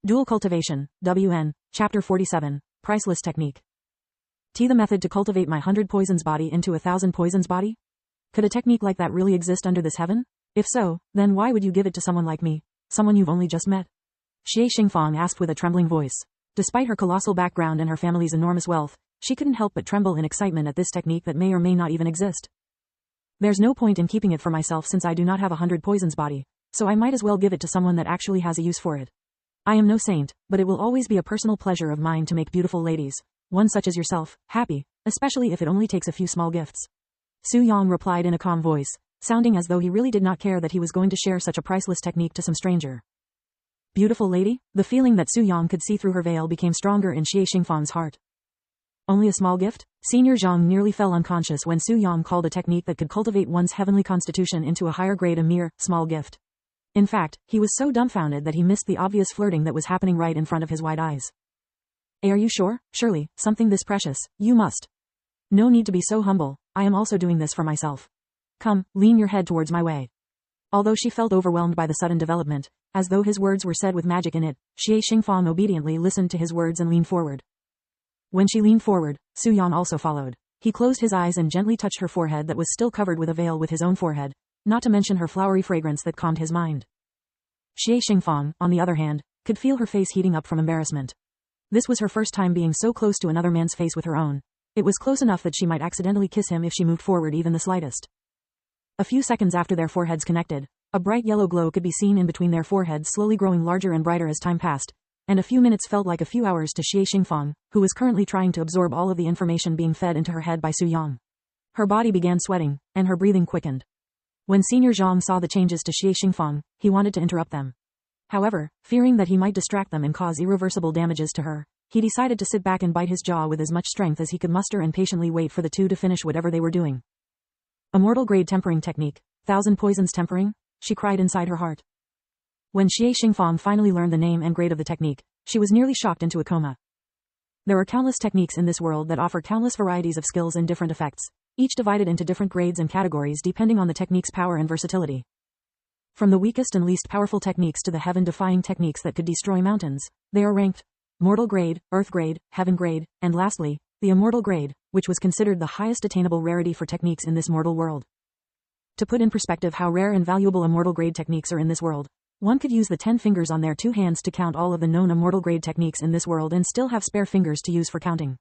Dual Cultivation, WN, Chapter 47, Priceless Technique. The method to cultivate my 100 poisons body into 1,000 poisons body? Could a technique like that really exist under this heaven? If so, then why would you give it to someone like me, someone you've only just met? Xie Xingfang asked with a trembling voice. Despite her colossal background and her family's enormous wealth, she couldn't help but tremble in excitement at this technique that may or may not even exist. There's no point in keeping it for myself since I do not have 100 poisons body, so I might as well give it to someone that actually has a use for it. I am no saint, but it will always be a personal pleasure of mine to make beautiful ladies, one such as yourself, happy, especially if it only takes a few small gifts. Su Yang replied in a calm voice, sounding as though he really did not care that he was going to share such a priceless technique to some stranger. Beautiful lady? The feeling that Su Yang could see through her veil became stronger in Xie Xingfang's heart. Only a small gift? Senior Zhang nearly fell unconscious when Su Yang called a technique that could cultivate one's heavenly constitution into a higher grade a mere, small gift. In fact, he was so dumbfounded that he missed the obvious flirting that was happening right in front of his wide eyes. Are you sure? Surely, something this precious, you must. No need to be so humble, I am also doing this for myself. Come, lean your head towards my way. Although she felt overwhelmed by the sudden development, as though his words were said with magic in it, Xie Xingfang obediently listened to his words and leaned forward. When she leaned forward, Su Yang also followed. He closed his eyes and gently touched her forehead that was still covered with a veil with his own forehead, not to mention her flowery fragrance that calmed his mind. Xie Xingfang, on the other hand, could feel her face heating up from embarrassment. This was her first time being so close to another man's face with her own. It was close enough that she might accidentally kiss him if she moved forward even the slightest. A few seconds after their foreheads connected, a bright yellow glow could be seen in between their foreheads slowly growing larger and brighter as time passed, and a few minutes felt like a few hours to Xie Xingfang, who was currently trying to absorb all of the information being fed into her head by Su Yang. Her body began sweating, and her breathing quickened. When Senior Zhang saw the changes to Xie Xingfang, he wanted to interrupt them. However, fearing that he might distract them and cause irreversible damages to her, he decided to sit back and bite his jaw with as much strength as he could muster and patiently wait for the two to finish whatever they were doing. Immortal grade tempering technique, 1,000 poisons tempering? She cried inside her heart. When Xie Xingfang finally learned the name and grade of the technique, she was nearly shocked into a coma. There are countless techniques in this world that offer countless varieties of skills and different effects, each divided into different grades and categories depending on the technique's power and versatility. From the weakest and least powerful techniques to the heaven-defying techniques that could destroy mountains, they are ranked mortal grade, earth grade, heaven grade, and lastly, the immortal grade, which was considered the highest attainable rarity for techniques in this mortal world. To put in perspective how rare and valuable immortal grade techniques are in this world, one could use the 10 fingers on their 2 hands to count all of the known immortal grade techniques in this world and still have spare fingers to use for counting.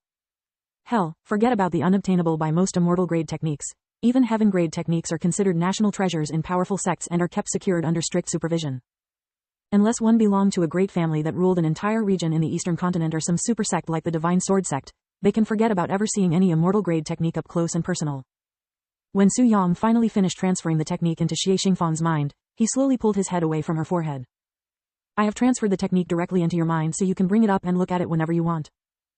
Hell, forget about the unobtainable by most immortal grade techniques. Even heaven grade techniques are considered national treasures in powerful sects and are kept secured under strict supervision. Unless one belonged to a great family that ruled an entire region in the eastern continent or some super sect like the Divine Sword sect, they can forget about ever seeing any immortal grade technique up close and personal. When Su Yang finally finished transferring the technique into Xie Xingfang's mind, he slowly pulled his head away from her forehead. I have transferred the technique directly into your mind so you can bring it up and look at it whenever you want.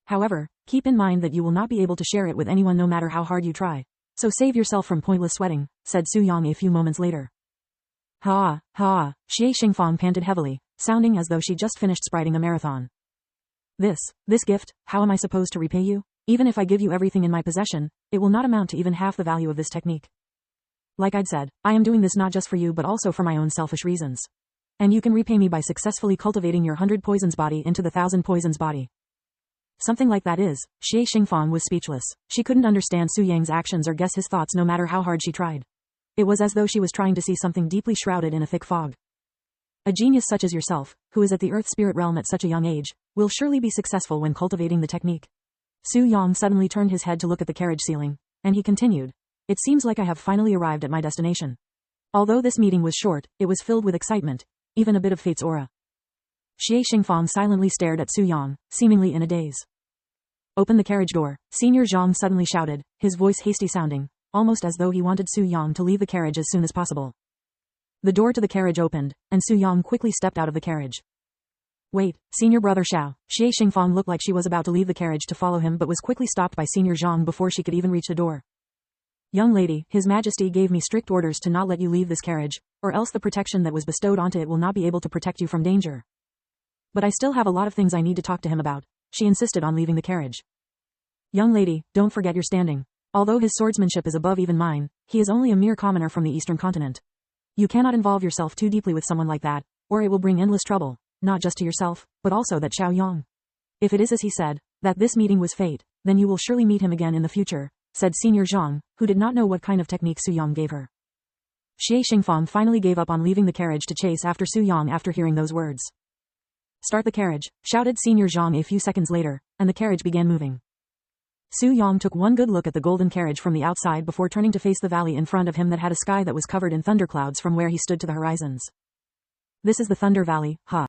However, keep in mind that you will not be able to share it with anyone no matter how hard you try. So save yourself from pointless sweating, said Su Yang a few moments later. Ha, ha, Xie Xingfang panted heavily, sounding as though she just finished sprinting a marathon. This gift, how am I supposed to repay you? Even if I give you everything in my possession, it will not amount to even half the value of this technique. Like I'd said, I am doing this not just for you but also for my own selfish reasons. And you can repay me by successfully cultivating your 100 poisons body into the 1,000 poisons body. Something like that is, Xie Xingfang was speechless. She couldn't understand Su Yang's actions or guess his thoughts no matter how hard she tried. It was as though she was trying to see something deeply shrouded in a thick fog. A genius such as yourself, who is at the earth spirit realm at such a young age, will surely be successful when cultivating the technique. Su Yang suddenly turned his head to look at the carriage ceiling, and he continued. It seems like I have finally arrived at my destination. Although this meeting was short, it was filled with excitement, even a bit of fate's aura. Xie Xingfang silently stared at Su Yang, seemingly in a daze. Open the carriage door, Senior Zhang suddenly shouted, his voice hasty sounding, almost as though he wanted Su Yang to leave the carriage as soon as possible. The door to the carriage opened, and Su Yang quickly stepped out of the carriage. Wait, Senior Brother Xiao. Xie Xingfang looked like she was about to leave the carriage to follow him but was quickly stopped by Senior Zhang before she could even reach the door. Young lady, His Majesty gave me strict orders to not let you leave this carriage, or else the protection that was bestowed onto it will not be able to protect you from danger. But I still have a lot of things I need to talk to him about. She insisted on leaving the carriage. Young lady, don't forget your standing. Although his swordsmanship is above even mine, he is only a mere commoner from the eastern continent. You cannot involve yourself too deeply with someone like that, or it will bring endless trouble. not just to yourself, but also that Xiao Yang. If it is as he said, that this meeting was fate, then you will surely meet him again in the future, said Senior Zhang, who did not know what kind of technique Su Yang gave her. Xie Xingfang finally gave up on leaving the carriage to chase after Su Yang after hearing those words. Start the carriage, shouted Senior Zhang a few seconds later, and the carriage began moving. Su Yang took one good look at the golden carriage from the outside before turning to face the valley in front of him that had a sky that was covered in thunderclouds from where he stood to the horizons. This is the Thunder Valley, huh?